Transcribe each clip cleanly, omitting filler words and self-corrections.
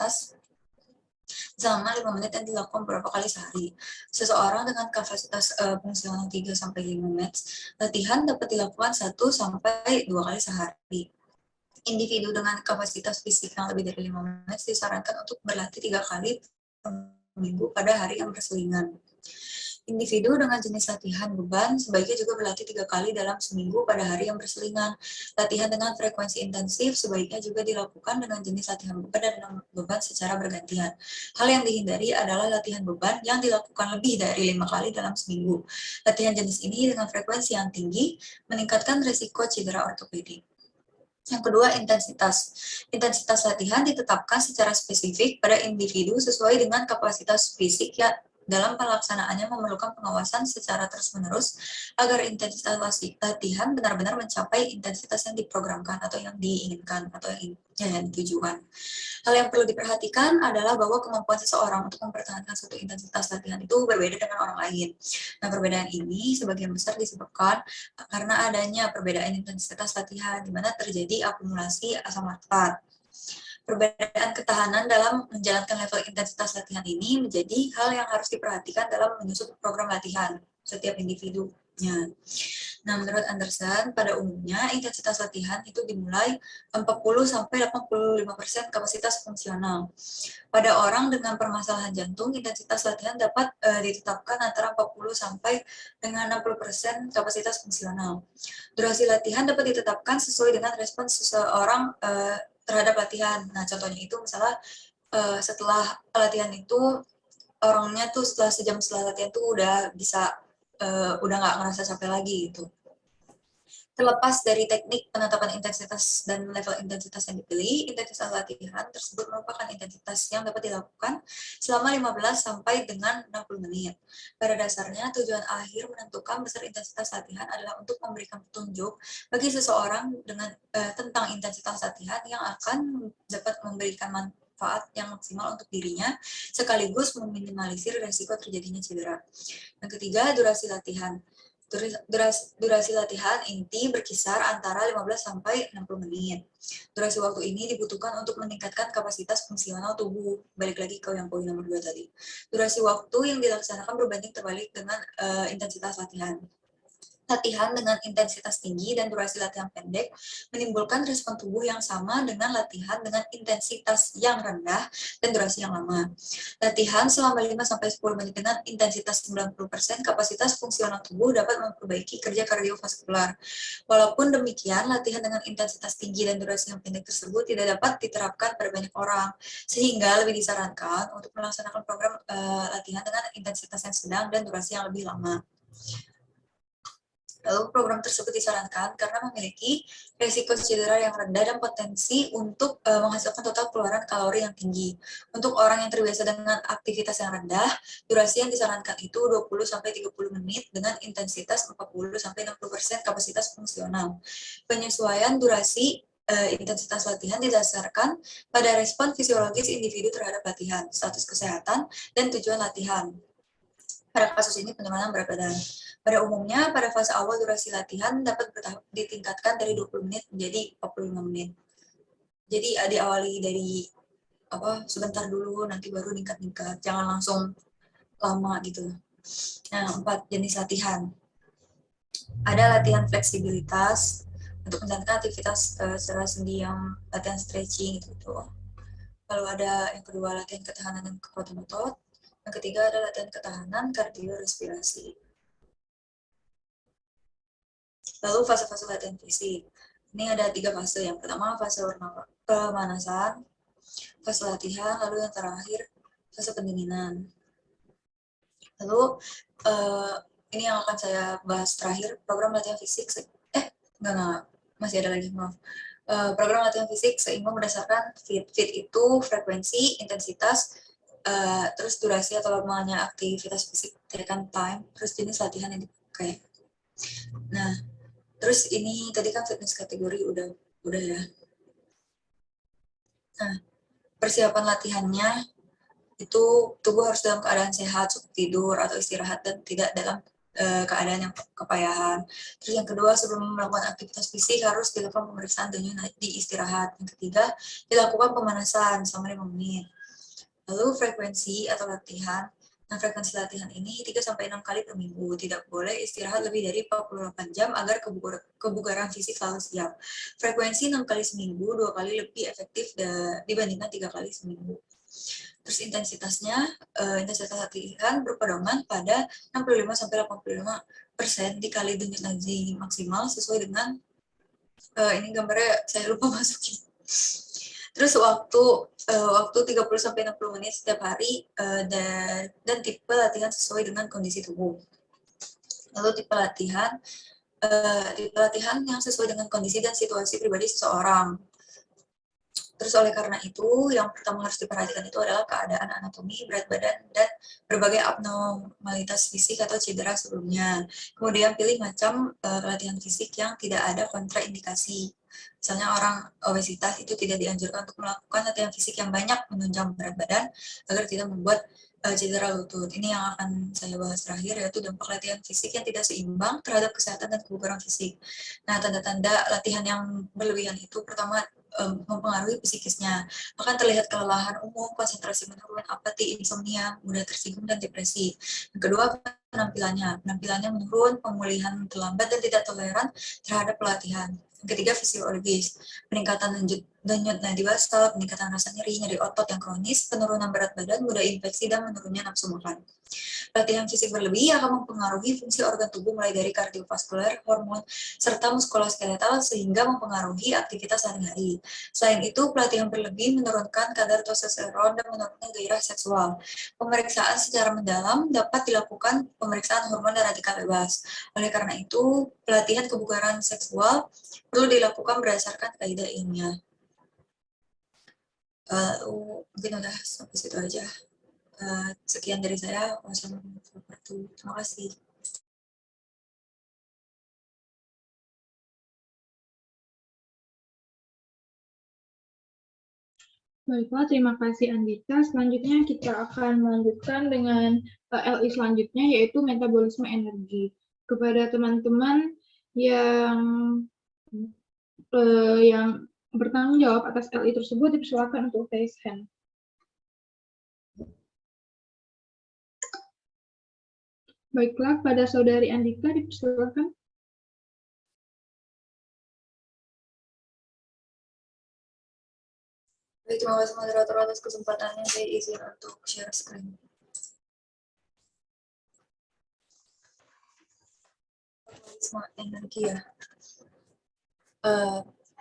intensitas selama 5 menit yang dilakukan beberapa kali sehari. Seseorang dengan kapasitas fungsional 3-5 menit, latihan dapat dilakukan 1-2 kali sehari. Individu dengan kapasitas fisik yang lebih dari 5 menit disarankan untuk berlatih 3 kali per minggu pada hari yang berselingan. Individu dengan jenis latihan beban sebaiknya juga berlatih 3 kali dalam seminggu pada hari yang berselingan. Latihan dengan frekuensi intensif sebaiknya juga dilakukan dengan jenis latihan beban dan beban secara bergantian. Hal yang dihindari adalah latihan beban yang dilakukan lebih dari 5 kali dalam seminggu. Latihan jenis ini dengan frekuensi yang tinggi meningkatkan risiko cedera ortopedik. Yang kedua, intensitas. Intensitas latihan ditetapkan secara spesifik pada individu sesuai dengan kapasitas fisik yang dalam pelaksanaannya memerlukan pengawasan secara terus-menerus agar intensitas latihan benar-benar mencapai intensitas yang diprogramkan atau yang diinginkan atau yang ditujukan. Hal yang perlu diperhatikan adalah bahwa kemampuan seseorang untuk mempertahankan suatu intensitas latihan itu berbeda dengan orang lain. Nah, perbedaan ini sebagian besar disebabkan karena adanya perbedaan intensitas latihan, di mana terjadi akumulasi asam laktat. Perbedaan ketahanan dalam menjalankan level intensitas latihan ini menjadi hal yang harus diperhatikan dalam menyusun program latihan setiap individunya. Nah, menurut Anderson, pada umumnya intensitas latihan itu dimulai 40-85% kapasitas fungsional. Pada orang dengan permasalahan jantung, intensitas latihan dapat ditetapkan antara 40 sampai dengan 60% kapasitas fungsional. Durasi latihan dapat ditetapkan sesuai dengan respons seseorang terhadap latihan. Nah, contohnya itu misalnya setelah latihan itu orangnya tuh setelah sejam setelah latihan tuh udah bisa udah nggak ngerasa capek lagi gitu. Terlepas dari teknik penetapan intensitas dan level intensitas yang dipilih, intensitas latihan tersebut merupakan intensitas yang dapat dilakukan selama 15 sampai dengan 60 menit. Pada dasarnya, tujuan akhir menentukan besar intensitas latihan adalah untuk memberikan petunjuk bagi seseorang dengan tentang intensitas latihan yang akan dapat memberikan manfaat yang maksimal untuk dirinya, sekaligus meminimalisir risiko terjadinya cedera. Yang ketiga, durasi latihan. Durasi latihan inti berkisar antara 15 sampai 60 menit. Durasi waktu ini dibutuhkan untuk meningkatkan kapasitas fungsional tubuh. Balik lagi ke yang poin nomor 2 tadi. Durasi waktu yang dilaksanakan berbanding terbalik dengan intensitas latihan. Latihan dengan intensitas tinggi dan durasi latihan pendek menimbulkan respon tubuh yang sama dengan latihan dengan intensitas yang rendah dan durasi yang lama. Latihan selama 5-10 menit dengan intensitas 90% kapasitas fungsional tubuh dapat memperbaiki kerja kardiovaskular. Walaupun demikian, latihan dengan intensitas tinggi dan durasi yang pendek tersebut tidak dapat diterapkan pada banyak orang, sehingga lebih disarankan untuk melaksanakan program latihan dengan intensitas yang sedang dan durasi yang lebih lama. Lalu program tersebut disarankan karena memiliki risiko cedera yang rendah dan potensi untuk menghasilkan total keluaran kalori yang tinggi. Untuk orang yang terbiasa dengan aktivitas yang rendah, durasi yang disarankan itu 20-30 menit dengan intensitas 40-60% kapasitas fungsional. Penyesuaian durasi intensitas latihan didasarkan pada respon fisiologis individu terhadap latihan, status kesehatan, dan tujuan latihan. Pada kasus ini penyemangat berat badan. Pada umumnya, pada fase awal durasi latihan dapat bertahap ditingkatkan dari 20 menit menjadi 45 menit. Jadi diawali dari sebentar dulu, nanti baru meningkat-meningkat. Jangan langsung lama gitu. Nah, 4 jenis latihan. Ada latihan fleksibilitas untuk menjalankan aktivitas secara sendi yang latihan stretching gitu. Lalu ada yang kedua latihan ketahanan dan kekuatan otot. Yang ketiga ada latihan ketahanan kardiorespirasi. Lalu fase-fase latihan fisik. Ini ada 3 fase. Yang pertama fase pemanasan, fase latihan, lalu yang terakhir fase pendinginan. Lalu ini yang akan saya bahas terakhir, program latihan fisik. Masih ada lagi, maaf. Program latihan fisik seimbang berdasarkan fit itu frekuensi, intensitas, terus durasi atau lamanya aktivitas fisik, taken time, terus jenis latihan yang dipakai. Nah, terus ini tadi kan fitness kategori udah ya. Nah, persiapan latihannya itu tubuh harus dalam keadaan sehat, cukup tidur atau istirahat dan tidak dalam keadaan yang kepayahan. Terus yang kedua, sebelum melakukan aktivitas fisik harus dilakukan pemeriksaan dan di istirahat. Yang ketiga, dilakukan pemanasan selama 5 menit. Lalu frekuensi atau latihan. Nah, frekuensi latihan ini 3-6 kali per minggu. Tidak boleh istirahat lebih dari 48 jam agar kebugaran fisik selalu siap. Frekuensi 6 kali seminggu, 2 kali lebih efektif dibandingkan 3 kali seminggu. Terus intensitas latihan berpedoman pada 65-85% dikali denyut nadi maksimal sesuai dengan ini gambarnya saya lupa masukin. Terus waktu 30-60 menit setiap hari dan tipe latihan sesuai dengan kondisi tubuh. Lalu tipe latihan yang sesuai dengan kondisi dan situasi pribadi seseorang. Terus oleh karena itu, yang pertama harus diperhatikan itu adalah keadaan anatomi, berat badan, dan berbagai abnormalitas fisik atau cedera sebelumnya. Kemudian pilih macam latihan fisik yang tidak ada kontraindikasi. Misalnya orang obesitas itu tidak dianjurkan untuk melakukan latihan fisik yang banyak menunjang berat badan agar tidak membuat cedera lutut. Ini yang akan saya bahas terakhir, yaitu dampak latihan fisik yang tidak seimbang terhadap kesehatan dan kebugaran fisik. Nah, tanda-tanda latihan yang berlebihan itu pertama mempengaruhi psikisnya. Akan terlihat kelelahan umum, konsentrasi menurun, apati, insomnia, mudah tersinggung, dan depresi. Yang kedua, penampilannya. Penampilannya menurun, pemulihan terlambat, dan tidak toleran terhadap pelatihan. Yang ketiga, fisiologis. Peningkatan denyut nadi basal, peningkatan rasa nyeri, nyeri otot yang kronis, penurunan berat badan, mudah infeksi, dan menurunnya nafsu makan. Latihan fisik berlebih akan mempengaruhi fungsi organ tubuh mulai dari kardiovaskuler, hormon, serta muskuloskeletal sehingga mempengaruhi aktivitas sehari-hari. Selain itu, pelatihan berlebih menurunkan kadar testosteron dan menurunkan gairah seksual. Pemeriksaan secara mendalam dapat dilakukan pemeriksaan hormon dan radikal bebas. Oleh karena itu, pelatihan kebugaran seksual perlu dilakukan berdasarkan kaidah ilmiah. Mungkin udah sampai situ aja. Sekian dari saya. Wassalamualaikum warahmatullahi wabarakatuh. Terima kasih. Baiklah, terima kasih Andika. Selanjutnya kita akan melanjutkan dengan LI selanjutnya, yaitu metabolisme energi. Kepada teman-teman yang bertanggung jawab atas LI tersebut, dipersilakan untuk raise hand. Baiklah, pada Saudari Andika dipersilakan. Baik, terima kasih moderator atas kesempatannya. Saya izin untuk share screen. Metabolisme energi ya.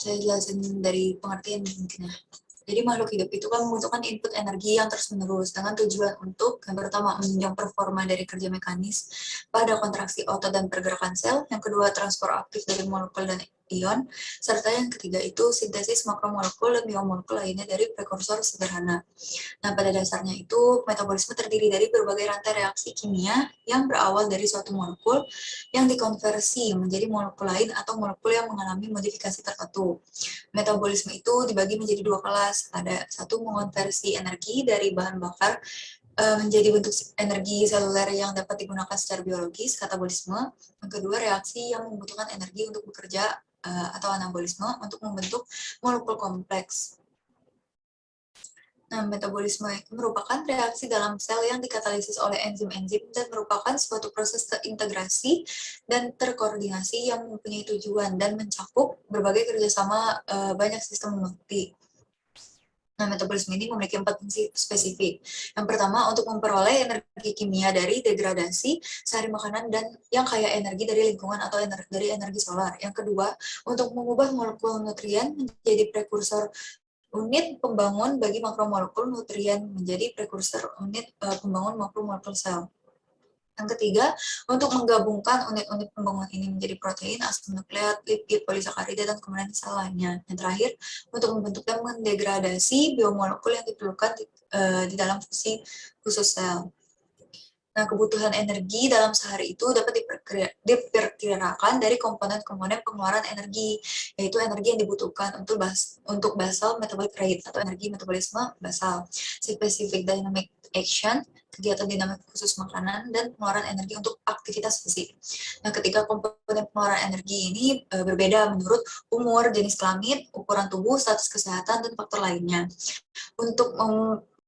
Saya jelasin dari pengertian mungkin ya. Jadi makhluk hidup itu kan membutuhkan input energi yang terus-menerus dengan tujuan untuk yang pertama menunjang performa dari kerja mekanis pada kontraksi otot dan pergerakan sel, yang kedua transport aktif dari molekul dan ion, serta yang ketiga itu sintesis makromolekul dan biomolekul lainnya dari prekursor sederhana. Nah, pada dasarnya itu metabolisme terdiri dari berbagai rantai reaksi kimia yang berawal dari suatu molekul yang dikonversi menjadi molekul lain atau molekul yang mengalami modifikasi tertentu. Metabolisme itu dibagi menjadi dua kelas. Ada satu mengonversi energi dari bahan bakar menjadi bentuk energi seluler yang dapat digunakan secara biologis, katabolisme. Yang kedua, reaksi yang membutuhkan energi untuk bekerja atau anabolisme untuk membentuk molekul kompleks. Nah, metabolisme itu merupakan reaksi dalam sel yang dikatalisis oleh enzim-enzim dan merupakan suatu proses terintegrasi dan terkoordinasi yang mempunyai tujuan dan mencakup berbagai kerjasama banyak sistem multi. Nah, metabolisme ini memiliki 4 fungsi spesifik. Yang pertama, untuk memperoleh energi kimia dari degradasi sehari makanan dan yang kaya energi dari lingkungan atau dari energi solar. Yang kedua, untuk mengubah molekul nutrien menjadi prekursor unit pembangun bagi makromolekul nutrien menjadi prekursor unit pembangun makromolekul sel. Yang ketiga, untuk menggabungkan unit-unit pembangunan ini menjadi protein, asam nukleat, lipid, polisakarida, dan kemudian sel lainnya. Yang terakhir, untuk membentuk dan mendegradasi biomolekul yang diperlukan di dalam fungsi khusus sel. Nah, kebutuhan energi dalam sehari itu dapat diperkirakan dari komponen-komponen pengeluaran energi, yaitu energi yang dibutuhkan untuk basal metabolic rate atau energi metabolisme basal, specific dynamic action, kegiatan dinamik khusus makanan, dan pengeluaran energi untuk aktivitas fisik. Nah, ketika komponen pengeluaran energi ini berbeda menurut umur, jenis kelamin, ukuran tubuh, status kesehatan, dan faktor lainnya. Untuk